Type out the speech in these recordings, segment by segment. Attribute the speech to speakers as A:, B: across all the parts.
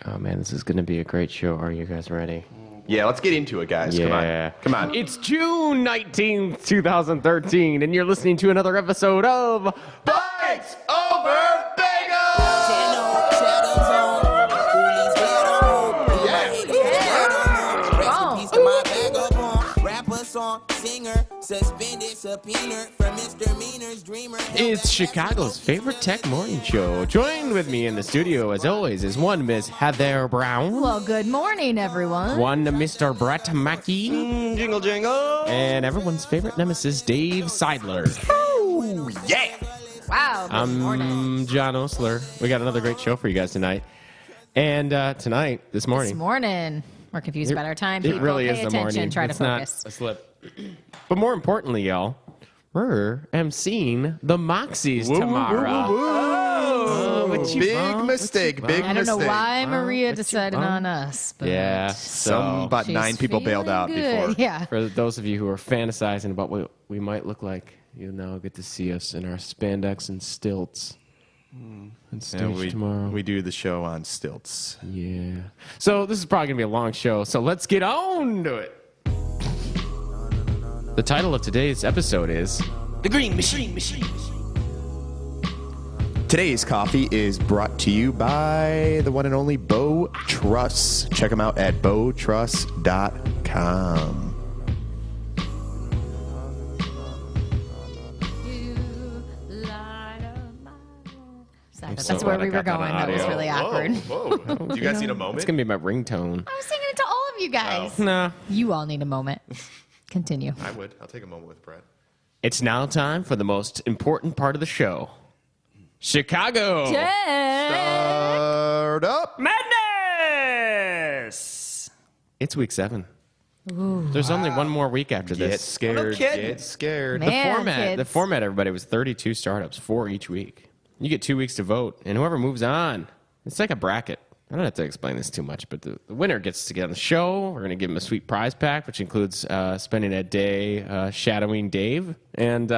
A: Oh, man, this is going to be a great show. Are you guys ready?
B: Yeah, let's get into it, guys.
A: Yeah.
B: Come on.
A: It's June 19th, 2013, and you're listening to another episode of
B: Bites Over Bagel!
A: It's Chicago's favorite tech morning show. Joined with me in the studio, as always, is one Miss Heather Brown.
C: Well, good morning, everyone.
A: One Mr. Brett Mackey.
B: Jingle, jingle.
A: And everyone's favorite nemesis, Dave Seidler.
B: Oh, yeah.
C: Wow, good morning.
A: I'm John Osler. We got another great show for you guys tonight. And this morning.
C: We're confused about our time.
A: It
C: People,
A: really
C: pay
A: is the
C: attention,
A: morning.
C: Try
A: It's
C: to
A: not
C: focus.
A: a slip. But more importantly, y'all, we're emceeing the Moxies tomorrow.
B: Whoa. Big mistake.
C: I don't know why Maria decided on us. But
A: Yeah.
B: About
C: she's
B: 9 people bailed out
C: feeling
B: before.
C: good. Yeah.
A: For those of you who are fantasizing about what we might look like, you now get to see us in our spandex and stilts. And stage tomorrow.
B: We do the show on stilts.
A: Yeah. So this is probably going to be a long show, so let's get on to it. The title of today's episode is
D: The Green Machine.
B: Today's coffee is brought to you by the one and only Bo Truss. Check them out at botruss.com.
C: That's where we were going. That was really awkward.
B: Whoa. Do you guys need a moment?
A: It's going to be my ringtone.
C: I was singing it to all of you guys.
A: Nah.
C: You all need a moment. Continue.
B: I would. I'll take a moment with Brett.
A: It's now time for the most important part of the show. Chicago.
B: Start up.
A: Madness! It's week 7. There's only one more week after
B: Get
A: this.
B: scared.
D: kidding.
B: Get scared.
C: Man.
A: The
C: kids.
A: format, everybody, was 32 startups, 4 each week. You get 2 weeks to vote, and whoever moves on, it's like a bracket. I don't have to explain this too much, but the winner gets to get on the show. We're going to give him a sweet prize pack, which includes spending a day shadowing Dave and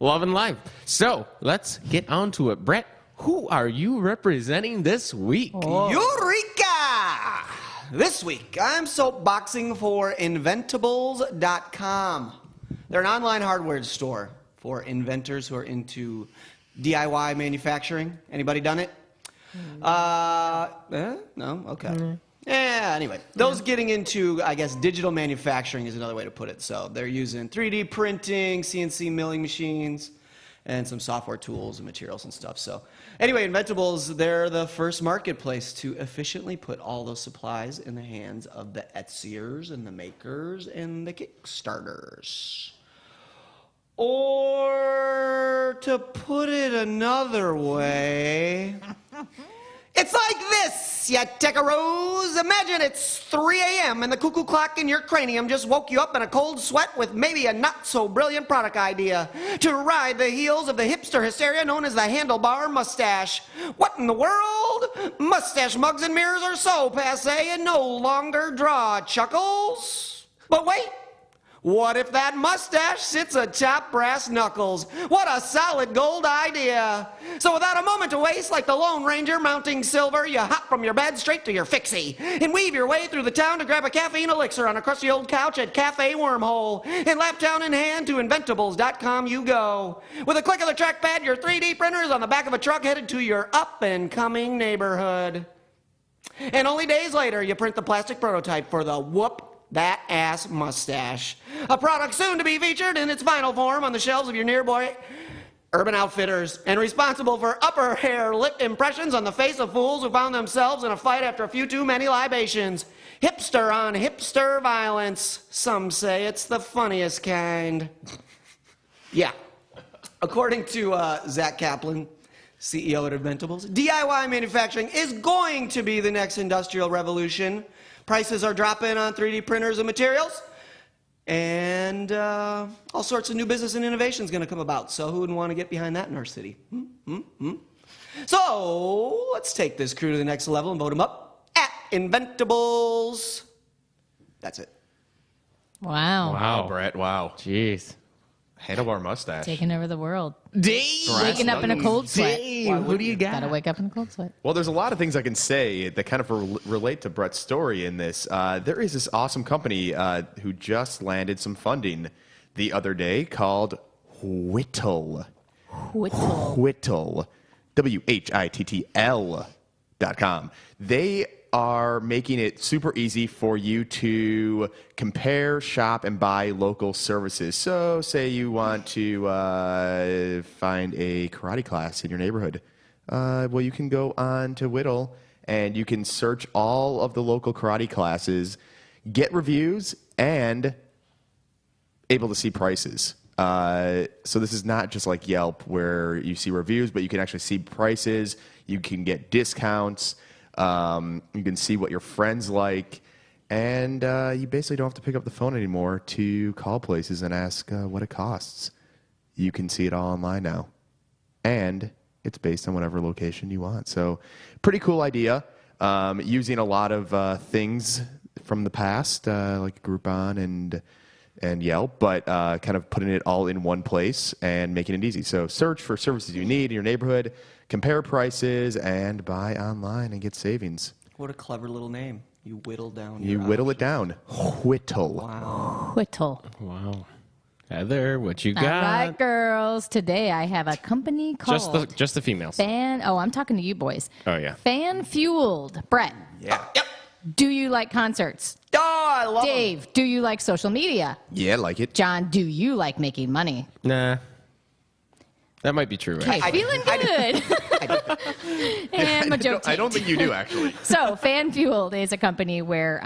A: loving life. So let's get on to it. Brett, who are you representing this week?
D: Eureka! This week, I'm soapboxing for Inventables.com. They're an online hardware store for inventors who are into DIY manufacturing. Anybody done it? No? Okay. Yeah, anyway. Those getting into, I guess, digital manufacturing is another way to put it. So they're using 3D printing, CNC milling machines, and some software tools and materials and stuff. So anyway, Inventables, they're the first marketplace to efficiently put all those supplies in the hands of the Etsyers and the makers and the Kickstarters. Or to put it another way, it's like this, you techaros. Imagine it's 3 a.m. and the cuckoo clock in your cranium just woke you up in a cold sweat with maybe a not-so-brilliant product idea to ride the heels of the hipster hysteria known as the handlebar mustache. What in the world? Mustache mugs and mirrors are so passé and no longer draw chuckles. But wait. What if that mustache sits atop brass knuckles? What a solid gold idea. So without a moment to waste, like the Lone Ranger mounting silver, you hop from your bed straight to your fixie and weave your way through the town to grab a caffeine elixir on a crusty old couch at Cafe Wormhole. And laptown in hand to Inventables.com you go. With a click of the trackpad, your 3D printer is on the back of a truck headed to your up-and-coming neighborhood. And only days later, you print the plastic prototype for the Whoop That Ass Mustache, a product soon to be featured in its final form on the shelves of your nearby Urban Outfitters, and responsible for upper hair lip impressions on the face of fools who found themselves in a fight after a few too many libations. Hipster on hipster violence. Some say it's the funniest kind. Yeah. According to Zach Kaplan, CEO at Inventables, DIY manufacturing is going to be the next industrial revolution. Prices are dropping on 3D printers and materials, and all sorts of new business and innovation is going to come about. So who wouldn't want to get behind that in our city? So let's take this crew to the next level and vote them up at Inventables. That's it.
C: Wow.
B: Wow, Brett. Wow.
A: Jeez.
B: Handlebar mustache.
C: Taking over the world.
A: Dave!
C: Waking up in a cold sweat.
A: Dave, what do you got?
C: Gotta wake up in a cold sweat.
B: Well, there's a lot of things I can say that kind of relate to Brett's story in this. There is this awesome company who just landed some funding the other day called Whittle. Whittle. WHITTL.com. They are making it super easy for you to compare, shop, and buy local services. So, say you want to find a karate class in your neighborhood. Well, you can go on to Whittle, and you can search all of the local karate classes, get reviews, and able to see prices. So this is not just like Yelp where you see reviews, but you can actually see prices. You can get discounts. You can see what your friends like. And you basically don't have to pick up the phone anymore to call places and ask what it costs. You can see it all online now. And it's based on whatever location you want. So pretty cool idea. Using a lot of things from the past, like Groupon and Yelp, but kind of putting it all in one place and making it easy. So search for services you need in your neighborhood, compare prices, and buy online and get savings.
D: What a clever little name. You whittle down.
B: You whittle it down. Whittle.
D: Wow.
C: Whittle.
A: Wow. Heather, what you got?
C: All right, girls. Today I have a company called
A: Just the females.
C: I'm talking to you boys.
A: Oh, yeah.
C: Fan Fueled. Brett,
B: Yeah.
D: Yep.
C: do you like concerts?
D: Oh, I love 'em.
C: Dave, do you like social media?
B: Yeah, like it.
C: John, do you like making money?
A: Nah. That might be true, right?
C: Okay, feeling good. And my joke
B: I don't think you do, actually.
C: So, Fan Fueled is a company where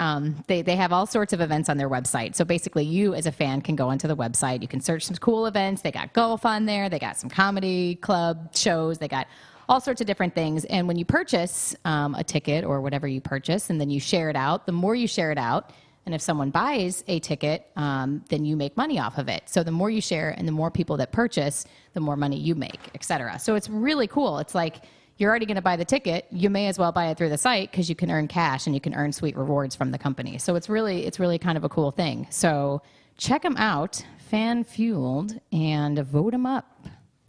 C: they have all sorts of events on their website. So, basically, you as a fan can go onto the website. You can search some cool events. They got golf on there. They got some comedy club shows. They got all sorts of different things. And when you purchase a ticket or whatever you purchase, and then you share it out, the more you share it out, and if someone buys a ticket, then you make money off of it. So the more you share and the more people that purchase, the more money you make, et cetera. So it's really cool. It's like you're already going to buy the ticket. You may as well buy it through the site because you can earn cash and you can earn sweet rewards from the company. So it's really kind of a cool thing. So check them out, Fan Fueled, and vote them up.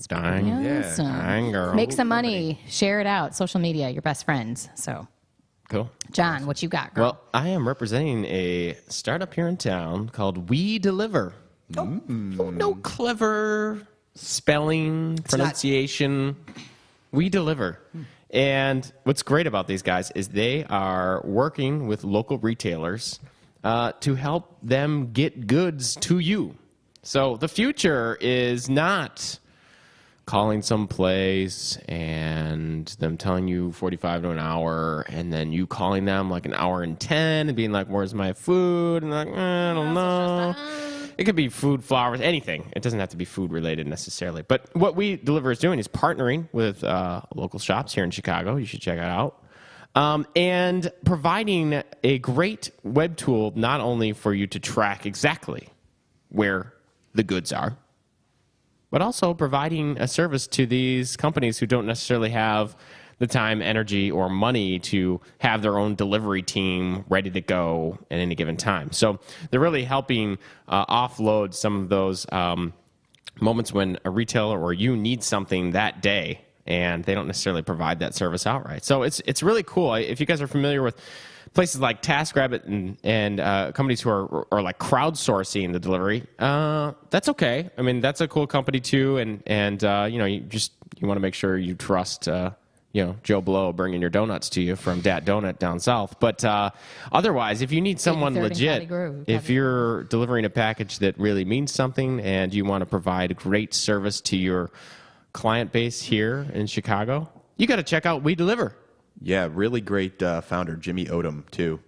A: Dang.
C: Awesome.
A: Dang, girl.
C: Make some money. Share it out. Social media, your best friends. So,
A: Cool.
C: John, what you got, girl?
A: Well, I am representing a startup here in town called We Deliver. No clever spelling, pronunciation. We Deliver. And what's great about these guys is they are working with local retailers to help them get goods to you. So the future is not calling some place and them telling you 45 to an hour and then you calling them like an hour and 10 and being like, where's my food? And like, I don't know. It could be food, flowers, anything. It doesn't have to be food related necessarily. But what We Deliver is doing is partnering with local shops here in Chicago. You should check it out. And providing a great web tool not only for you to track exactly where the goods are, but also providing a service to these companies who don't necessarily have the time, energy, or money to have their own delivery team ready to go at any given time. So they're really helping offload some of those moments when a retailer or you need something that day and they don't necessarily provide that service outright. So it's really cool. If you guys are familiar with places like TaskRabbit and companies who are like crowdsourcing the delivery, that's okay. I mean, that's a cool company too, and you know, you want to make sure you trust Joe Blow bringing your donuts to you from Dat Donut down south. But otherwise, if you need someone legit, if you're delivering a package that really means something and you want to provide great service to your client base here in Chicago, you got to check out We Deliver.
B: Yeah, really great founder, Jimmy Odom, too.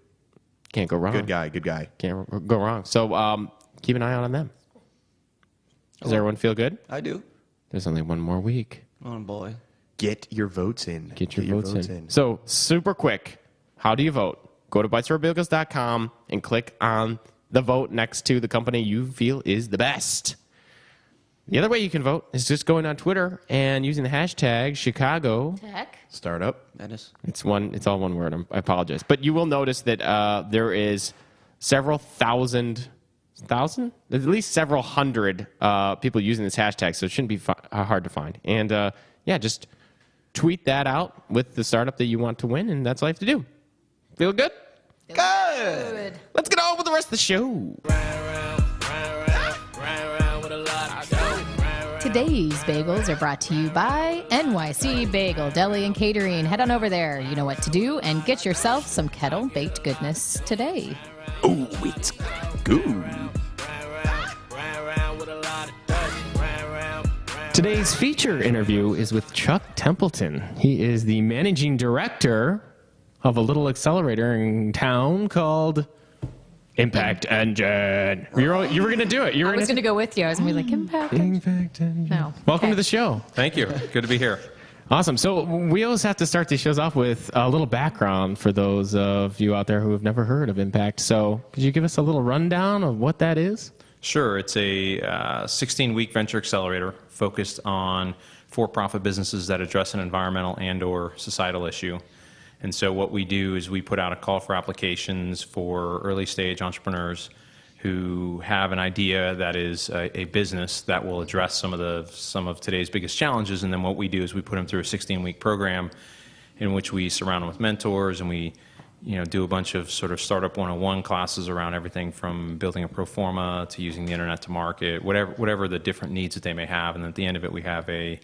A: Can't go wrong.
B: Good guy.
A: Can't go wrong. So keep an eye out on them. Does everyone feel good?
D: I do.
A: There's only one more week.
D: Oh, boy.
B: Get your votes in.
A: Get your votes in. So super quick, how do you vote? Go to BiteStoreBagels.com and click on the vote next to the company you feel is the best. The other way you can vote is just going on Twitter and using the hashtag Chicago
C: Tech.
B: Startup.
D: That is.
A: It's all one word. I apologize. But you will notice that there is several thousand 1,000? At least several hundred people using this hashtag, so it shouldn't be hard to find. And just tweet that out with the startup that you want to win, and that's all you have to do. Feel good?
C: Good.
A: Let's get on with the rest of the show.
C: Today's bagels are brought to you by NYC Bagel Deli and Catering. Head on over there. You know what to do, and get yourself some kettle baked goodness today.
A: Oh, it's good. Today's feature interview is with Chuck Templeton. He is the managing director of a little accelerator in town called Impact Engine. You were going to do it.
C: I was going to go with you. I was going to be like, Impact
A: Engine.
C: No.
A: Welcome to the show.
E: Thank you. Good to be here.
A: Awesome. So we always have to start these shows off with a little background for those of you out there who have never heard of Impact. So could you give us a little rundown of what that is?
E: Sure. It's a 16-week venture accelerator focused on for-profit businesses that address an environmental and or societal issue. And so what we do is we put out a call for applications for early-stage entrepreneurs who have an idea that is a business that will address some of today's biggest challenges. And then what we do is we put them through a 16-week program in which we surround them with mentors, and we do a bunch of sort of startup 101 classes around everything from building a pro forma to using the internet to market, whatever the different needs that they may have. And at the end of it, we have a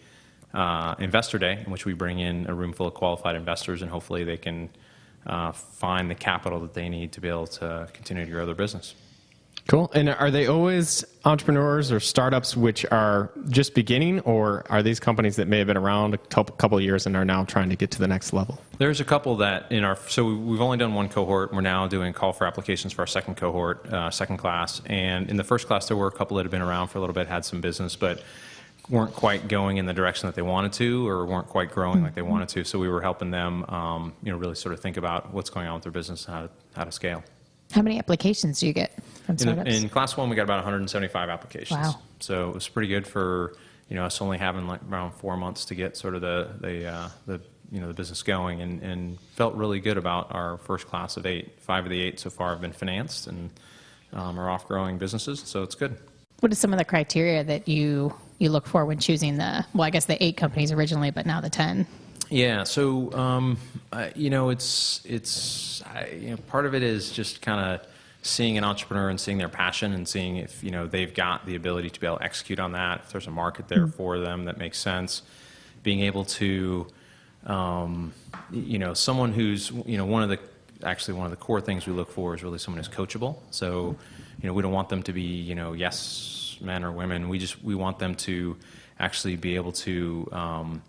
E: investor day in which we bring in a room full of qualified investors, and hopefully they can find the capital that they need to be able to continue to grow their business.
A: Cool. And are they always entrepreneurs or startups which are just beginning, or are these companies that may have been around a couple of years and are now trying to get to the next level?
E: There's a couple that so we've only done one cohort. We're now doing call for applications for our second cohort, second class. And in the first class, there were a couple that had been around for a little bit, had some business, but weren't quite going in the direction that they wanted to, or weren't quite growing like they wanted to. So we were helping them, really sort of think about what's going on with their business and how to scale.
C: How many applications do you get from startups?
E: In class one, we got about 175 applications.
C: Wow.
E: So it was pretty good for us only having like around 4 months to get sort of the business going, and felt really good about our first class of 8. 5 of the 8 so far have been financed and are off growing businesses. So it's good.
C: What are some of the criteria that you look for when choosing the 8 companies originally, but now the 10?
E: Yeah, so part of it is just kind of seeing an entrepreneur and seeing their passion and seeing if they've got the ability to be able to execute on that, if there's a market there for them that makes sense. Being able to, someone who's one of the core things we look for is really someone who's coachable. So we don't want them to be yes men or women. We want them to actually be able to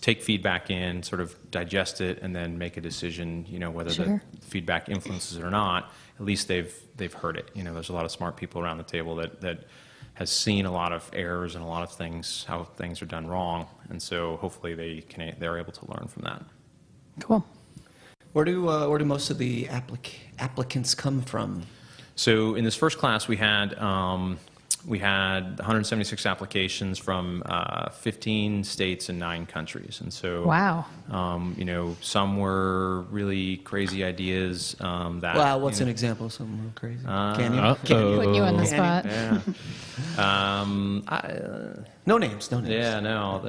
E: take feedback in, sort of digest it, and then make a decision, whether the feedback influences it or not. At least they've heard it. There's a lot of smart people around the table that has seen a lot of errors and a lot of things, how things are done wrong. And so hopefully they're able to learn from that.
C: Cool.
D: Where do most of the applicants come from?
E: So in this first class, we had 176 applications from 15 states and 9 countries. And so,
C: wow.
E: Some were really crazy ideas.
D: Wow, what's an example of something real crazy? Can you?
C: Putting you on the spot.
E: Yeah.
D: No names.
E: Yeah, no.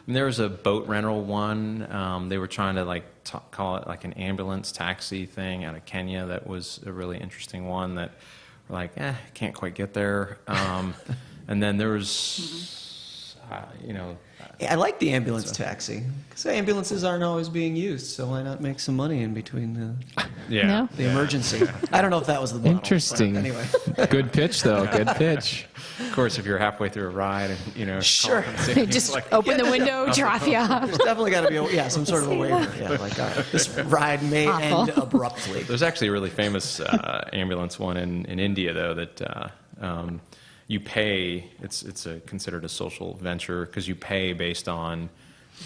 E: There was a boat rental one. They were trying to call it like an ambulance taxi thing out of Kenya. That was a really interesting one that we're like, can't quite get there. And then there was,
D: I like the ambulance taxi because ambulances aren't always being used. So why not make some money in between
C: No?
D: the emergency? I don't know if that was the model.
A: Interesting.
D: Anyway,
A: Good pitch, though. Good pitch.
E: Of course, if you're halfway through a ride and
D: Sure.
C: They just open the window, drop you off.
D: there's definitely got to be some sort of a waiver. Yeah, like this ride may
C: Awful.
D: end abruptly.
E: There's actually a really famous ambulance one in India, though, that you pay. It's considered a social venture because you pay based on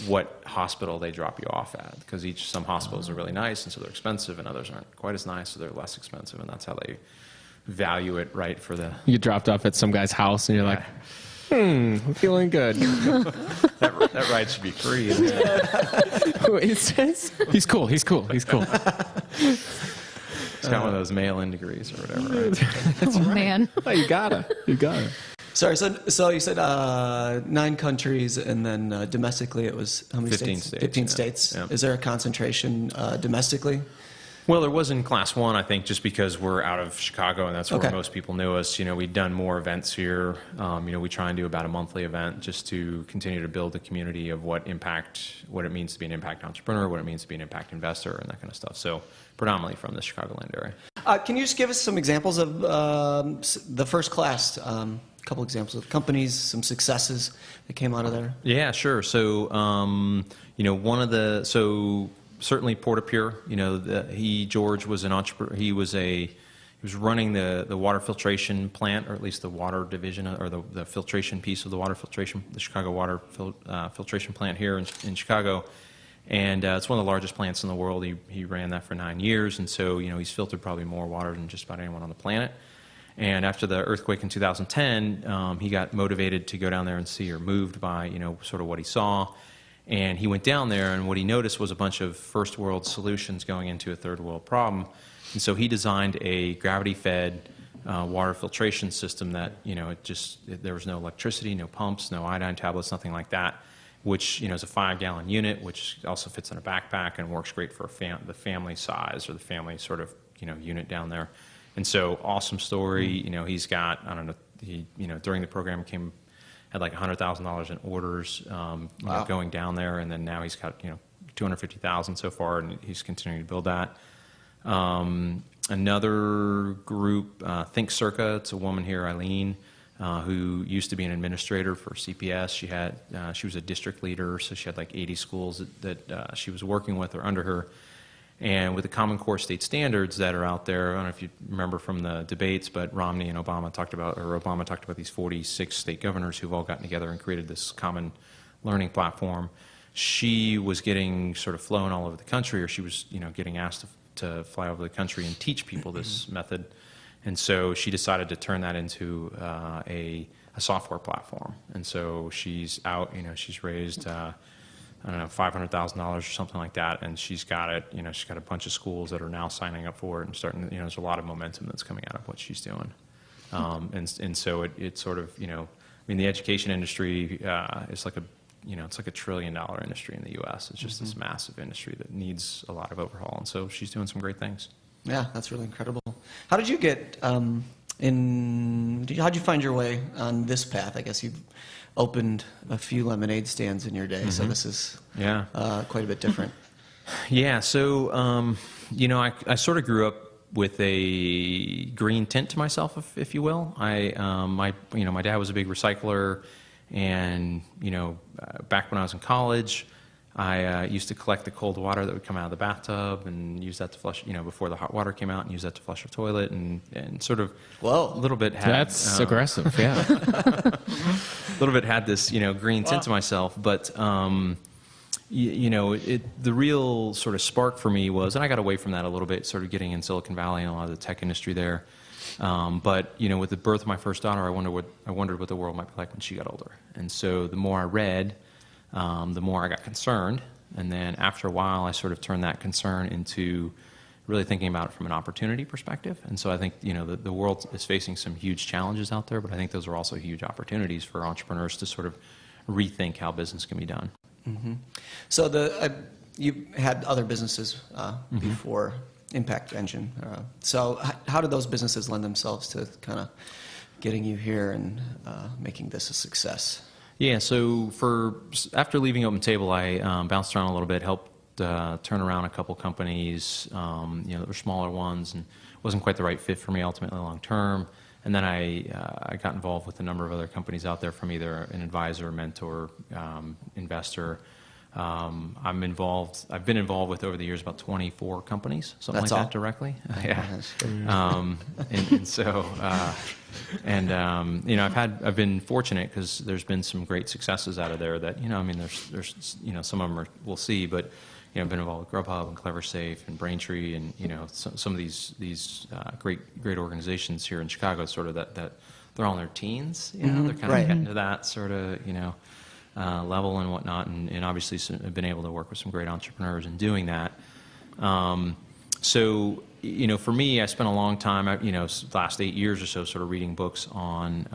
E: what hospital they drop you off at. Because some hospitals are really nice, and so they're expensive, and others aren't quite as nice, so they're less expensive, and that's how they value it, right? For the
A: You get dropped off at some guy's house, and you're like, I'm feeling good.
E: that ride should be free.
A: It says he's cool.
E: He's got one of those mail-in degrees or whatever. Right?
C: Oh, man.
A: Oh, you gotta.
D: Sorry, so you said 9 countries, and then domestically it was how many
E: 15
D: states?
E: states,
D: 15
E: yeah.
D: states.
E: Yeah.
D: Is there a concentration domestically?
E: Well, there was in Class 1, I think, just because we're out of Chicago, and that's where
D: Okay.
E: most people knew us. We'd done more events here. We try and do about a monthly event just to continue to build the community of what it means to be an impact entrepreneur, what it means to be an impact investor, and that kind of stuff. So predominantly from the Chicagoland area.
D: Can you just give us some examples of the first class? A couple examples of companies, some successes that came out of there.
E: Yeah, sure. So, certainly Porta-Pure. George was an entrepreneur. He was running the water filtration plant, or at least the water division, or the filtration piece of the water filtration, the Chicago water filtration plant here in Chicago. And it's one of the largest plants in the world. He ran that for 9 years, and so he's filtered probably more water than just about anyone on the planet. And after the earthquake in 2010, he got motivated to go down there and see, or moved by sort of what he saw. And he went down there, and what he noticed was a bunch of first world solutions going into a third world problem. And so he designed a gravity-fed water filtration system that there was no electricity, no pumps, no iodine tablets, nothing like that, which is a 5-gallon unit, which also fits in a backpack and works great for the family size, or the family sort of unit down there. And so, awesome story. He's got, I don't know, during the program had like $100,000 in orders going down there, and then now he's got $250,000 so far, and he's continuing to build that. Another group, Think Circa. It's a woman here, Eileen, who used to be an administrator for CPS. She was a district leader, so she had like 80 schools that she was working with or under her. And with the Common Core state standards that are out there, I don't know if you remember from the debates, but Romney and Obama talked about these 46 state governors who've all gotten together and created this common learning platform. She was getting sort of flown all over the country, or she was getting asked to fly over the country and teach people this method. And so she decided to turn that into a software platform. And so she's out, she's raised I don't know, $500,000 or something like that, and she's got it. She's got a bunch of schools that are now signing up for it and starting. There's a lot of momentum that's coming out of what she's doing, and so it sort of the education industry is like it's like $1 trillion industry in the U.S. It's just this massive industry that needs a lot of overhaul, and so she's doing some great things.
D: Yeah, that's really incredible. How did you get how'd you find your way on this path? I guess you've opened a few lemonade stands in your day, so this is quite a bit different.
E: Yeah, so I sort of grew up with a green tint to myself, if you will. My dad was a big recycler, and back when I was in college, I used to collect the cold water that would come out of the bathtub and use that to flush, before the hot water came out, and use that to flush our toilet, and sort of a little bit had...
A: That's aggressive, yeah.
E: A little bit had this, green tint to myself, but, the real sort of spark for me was, and I got away from that a little bit, sort of getting in Silicon Valley and a lot of the tech industry there. But, with the birth of my first daughter, I wondered what the world might be like when she got older. And so the more I read, the more I got concerned. And then after a while, I sort of turned that concern into really thinking about it from an opportunity perspective. And so I think, the world is facing some huge challenges out there, but I think those are also huge opportunities for entrepreneurs to sort of rethink how business can be done.
D: Mm-hmm. So you had other businesses before Impact Engine. So how did those businesses lend themselves to kind of getting you here and making this a success?
E: Yeah, so after leaving OpenTable, I bounced around a little bit, helped turn around a couple companies, that were smaller ones, and wasn't quite the right fit for me ultimately long term. And then I got involved with a number of other companies out there from either an advisor, mentor, investor. I've been involved with over the years about 24 companies, something
D: That's
E: like
D: all?
E: that directly. Yeah. I've been fortunate because there's been some great successes out of there that, there's some of them we'll see, but, I've been involved with Grubhub and CleverSafe and Braintree and, some of these great organizations here in Chicago, sort of that they're all in their teens, they're kind of getting to that sort of, level and whatnot, and obviously have been able to work with some great entrepreneurs in doing that. So, for me, I spent a long time, the last 8 years or so, sort of reading books on,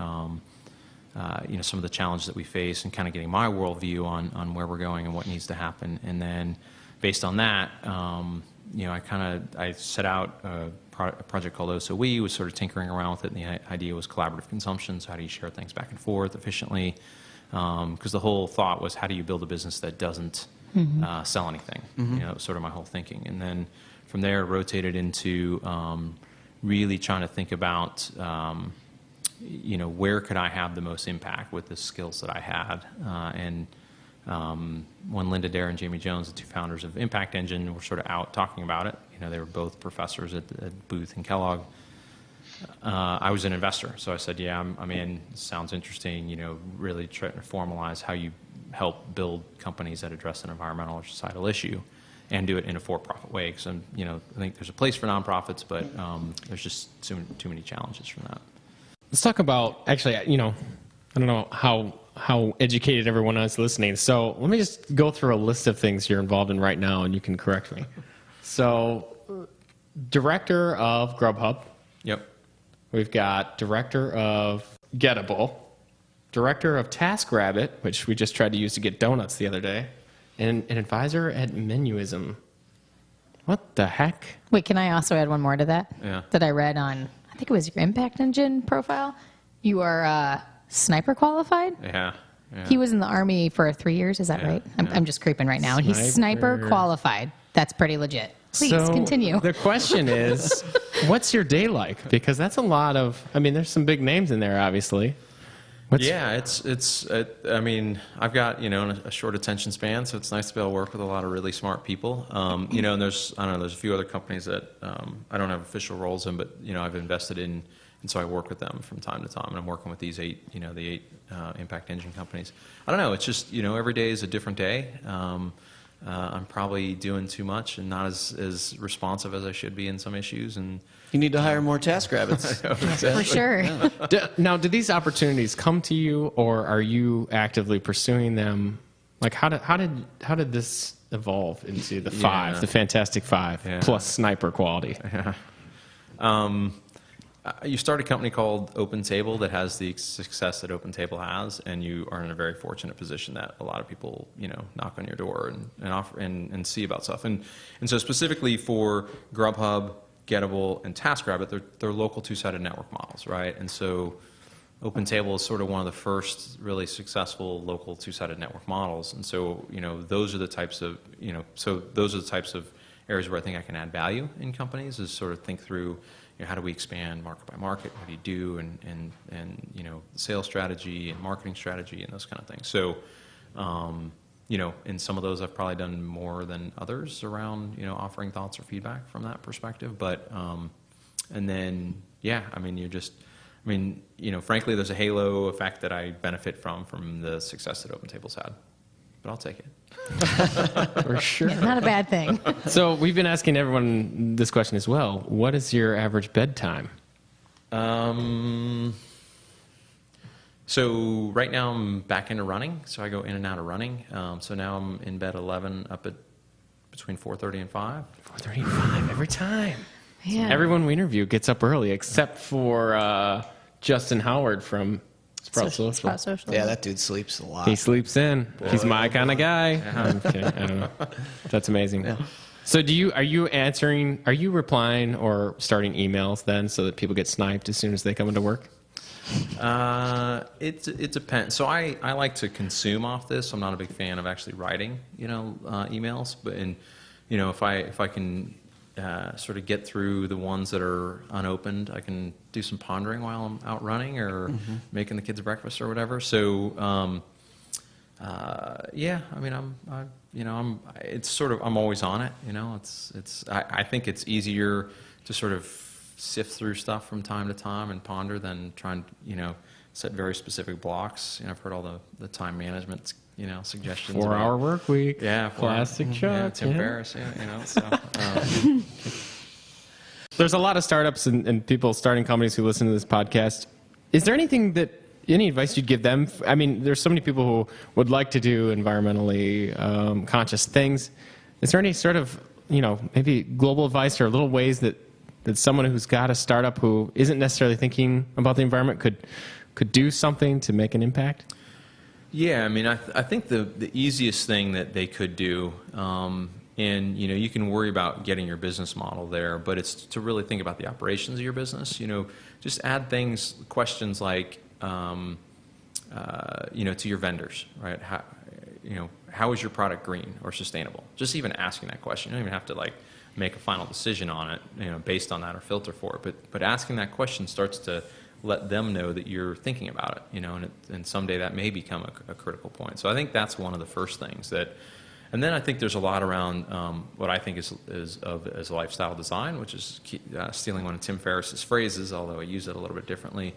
E: some of the challenges that we face and kind of getting my worldview on where we're going and what needs to happen. And then based on that, I set out a project called OSOE, was sort of tinkering around with it, and the idea was collaborative consumption. So how do you share things back and forth efficiently? Because the whole thought was, how do you build a business that doesn't sell anything? Sort of my whole thinking. And then from there, rotated into really trying to think about, where could I have the most impact with the skills that I had? When Linda Dare and Jamie Jones, the two founders of Impact Engine, were sort of out talking about it, they were both professors at Booth and Kellogg. I was an investor, so I said, "Yeah, I'm in. Sounds interesting. Really trying to formalize how you help build companies that address an environmental or societal issue, and do it in a for-profit way." Because I think there's a place for nonprofits, but there's just too many challenges from that.
A: Let's talk about, actually, I don't know how educated everyone is listening. So let me just go through a list of things you're involved in right now, and you can correct me. So, director of Grubhub.
E: Yep.
A: We've got director of Gettable, director of TaskRabbit, which we just tried to use to get donuts the other day, and an advisor at Menuism. What the heck?
C: Wait, can I also add one more to that?
E: Yeah.
C: That I read on, I think it was your Impact Engine profile. You are sniper qualified?
E: Yeah.
C: He was in the Army for 3 years, is that right? I'm just creeping right now. And he's sniper qualified. That's pretty legit. Please continue.
A: The question is, what's your day like? Because that's a lot of, there's some big names in there, obviously. I've got, a short attention span, so it's nice to be able to work with a lot of really smart people. And there's a few other companies that I don't have official roles in, but, I've invested in, and so I work with them from time to time, and I'm working with these the eight Impact Engine companies. I don't know, it's just, every day is a different day. I'm probably doing too much and not as responsive as I should be in some issues. And
D: you need to hire more TaskRabbits.
C: For sure.
A: Now, do these opportunities come to you, or are you actively pursuing them? Like, how did this evolve into the five, the Fantastic Five, plus sniper quality?
E: Yeah. You start a company called OpenTable that has the success that OpenTable has, and you are in a very fortunate position that a lot of people, knock on your door and offer and see about stuff. And so specifically for Grubhub, Gettable, and TaskRabbit, they're local two-sided network models, right? And so OpenTable is sort of one of the first really successful local two-sided network models. And so, those are the types of areas where I think I can add value in companies, is sort of think through, how do we expand market by market? What do you do? And sales strategy and marketing strategy and those kind of things. So, in some of those I've probably done more than others around, offering thoughts or feedback from that perspective. But, and then, frankly, there's a halo effect that I benefit from the success that OpenTable's had. But I'll take it.
A: For sure.
C: Yeah, not a bad thing.
A: So we've been asking everyone this question as well. What is your average bedtime?
E: So right now I'm back into running. So I go in and out of running. So now I'm in bed 11, up at between 4:30 and 5.
A: 4:30 and 5 every time.
C: Yeah.
A: Everyone we interview gets up early, except for Justin Howard from Sprout Social.
C: Sprout Social.
D: Yeah, that dude sleeps a lot.
A: He sleeps in. He's my kind of guy. I'm kidding. I don't know. That's amazing. Yeah. So are you replying or starting emails then so that people get sniped as soon as they come into work?
E: It depends. So I like to consume off this. I'm not a big fan of actually writing, emails. But if I can sort of get through the ones that are unopened, I can do some pondering while I'm out running or making the kids breakfast or whatever. So, I'm always on it. I think it's easier to sort of sift through stuff from time to time and ponder than try and, set very specific blocks. I've heard all the time management, suggestions.
A: 4-hour work week.
E: Yeah.
A: Classic Chuck.
E: Yeah, Tim Ferriss, so.
A: There's a lot of startups and people starting companies who listen to this podcast. Is there any advice you'd give them? I mean, there's so many people who would like to do environmentally conscious things. Is there any sort of maybe global advice or little ways that someone who's got a startup who isn't necessarily thinking about the environment could do something to make an impact?
E: Yeah, I mean, I think the easiest thing that they could do, and you can worry about getting your business model there, but it's to really think about the operations of your business. Just add questions like, to your vendors, right? How is your product green or sustainable? Just even asking that question. You don't even have to make a final decision on it, based on that or filter for it. But asking that question starts to let them know that you're thinking about it, and someday that may become a critical point. So I think that's one of the first things and then I think there's a lot around what I think is lifestyle design, which is stealing one of Tim Ferriss's phrases, although I use it a little bit differently,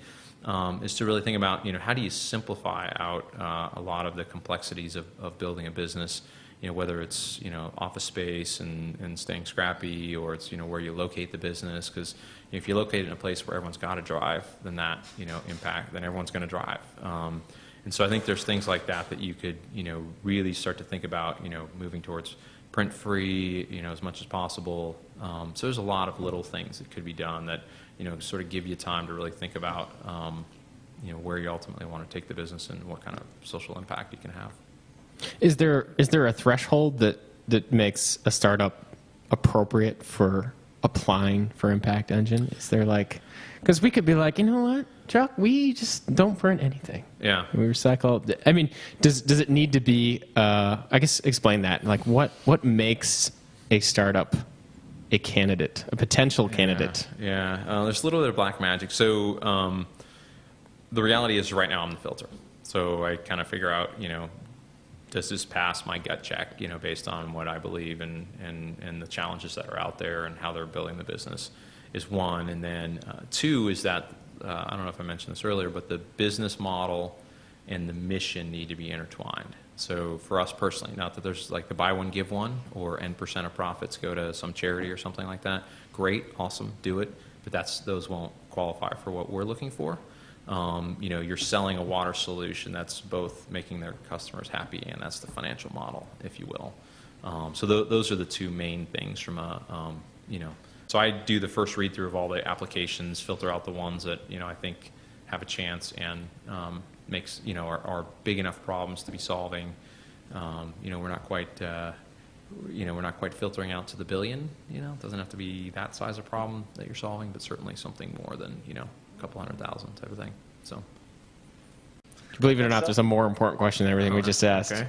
E: is to really think about, how do you simplify out a lot of the complexities of building a business, whether it's, office space and staying scrappy, or it's, where you locate the business. Because if you locate it in a place where everyone's got to drive, then that, then everyone's going to drive. And so I think there's things like that you could, really start to think about, moving towards print-free, as much as possible. So there's a lot of little things that could be done that, sort of give you time to really think about, where you ultimately want to take the business and what kind of social impact you can have.
A: Is there a threshold that makes a startup appropriate for applying for Impact Engine? Is there because we could be like, you know what, Chuck, we just don't print anything.
E: Yeah.
A: We recycle. I mean, does it need to be, I guess explain that. What makes a startup a candidate, a potential candidate?
E: Yeah. There's a little bit of black magic. So the reality is right now I'm the filter. So I kind of figure out, does this pass my gut check, based on what I believe and the challenges that are out there and how they're building the business is one. And then two is that, I don't know if I mentioned this earlier, but the business model and the mission need to be intertwined. So for us personally, not that there's the buy one, give one, or N% of profits go to some charity or something like that. Great, awesome, do it. But those won't qualify for what we're looking for. You're selling a water solution that's both making their customers happy, and that's the financial model, if you will. So those are the two main things from So I do the first read through of all the applications, filter out the ones that I think have a chance and makes are big enough problems to be solving. We're not quite we're not quite filtering out to the billion. It doesn't have to be that size of problem that you're solving, but certainly something more than a couple 100,000 type of thing. So,
A: Believe it or not, there's a more important question than everything we just asked.
D: Okay.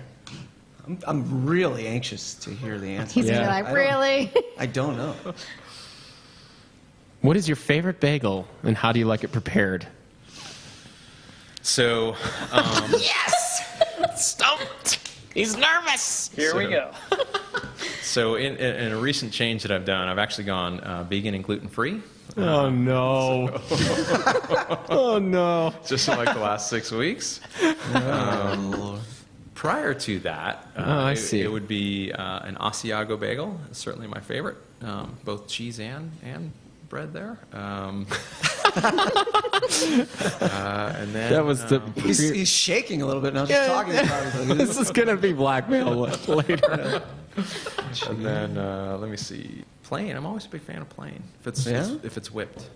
D: I'm really anxious to hear the answer.
C: He's gonna be like, really?
D: I don't know.
A: What is your favorite bagel, and how do you like it prepared?
E: So,
A: yes! Stumped! He's nervous!
F: Here we go.
E: So in a recent change that I've done, I've actually gone vegan and gluten-free.
A: Oh, no. Oh, no.
E: Just in the last 6 weeks. Prior to that,
A: I see.
E: it would be an Asiago bagel. It's certainly my favorite. Both cheese and bread there. And then
A: That was the...
D: He's shaking a little bit now, just talking about it.
A: This is going to be blackmail later.
E: And then let me see. Plain. I'm always a big fan of plain. If it's whipped.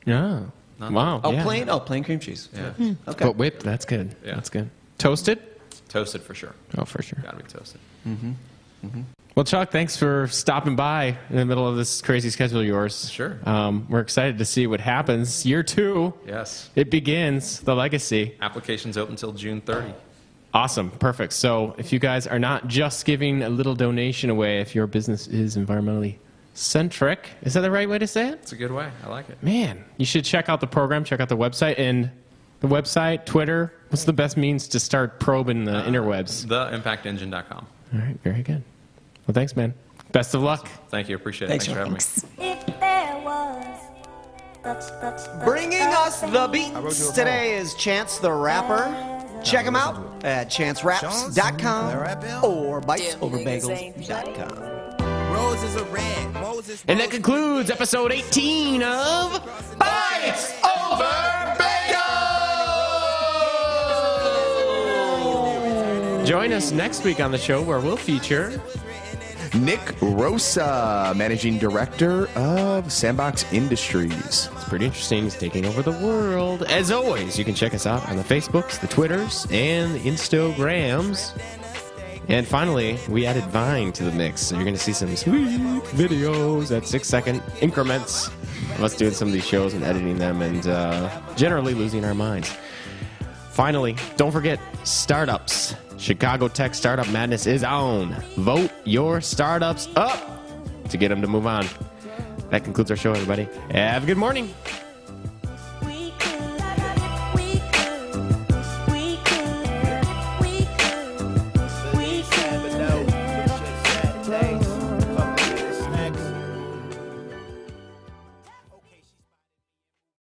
A: Yeah. Wow.
D: Oh,
A: yeah.
D: plain? Oh, plain cream cheese.
E: Yeah.
D: Okay.
A: But whipped, that's good.
E: Yeah.
A: That's good. Toasted?
E: Toasted for sure.
A: Oh, for sure.
E: Got to be toasted.
A: Well, Chuck, thanks for stopping by in the middle of this crazy schedule of yours.
E: Sure.
A: We're excited to see what happens. Year 2.
E: Yes.
A: It begins, the legacy.
E: Applications open until June 30.
A: Awesome. Perfect. So if you guys are not just giving a little donation away, if your business is environmentally centric, is that the right way to say it?
E: It's a good way. I like it.
A: Man, you should check out the program, check out the website, and the website, Twitter. What's the best means to start probing the interwebs?
E: TheImpactEngine.com.
A: All right. Very good. Well, thanks, man. Best of luck.
E: Thank you. Appreciate it.
D: Thanks,
E: Thanks for having me.
G: If there was
D: Bringing us the beats today is Chance the Rapper. Check him out at chanceraps.com or bitesoverbagels.com.
H: Roses are red. Moses
A: And that concludes episode 18 of Bites Over Bagel! Join us next week on the show where we'll feature
B: Nick Rosa, Managing Director of Sandbox Industries.
A: It's pretty interesting. He's taking over the world. As always, you can check us out on the Facebooks, the Twitters, and the Instagrams. And finally, we added Vine to the mix, so you're going to see some sweet videos at 6-second increments of us doing some of these shows and editing them and generally losing our minds. Finally, don't forget startups. Chicago Tech Startup Madness is on. Vote your startups up to get them to move on. That concludes our show, everybody. Have a good morning.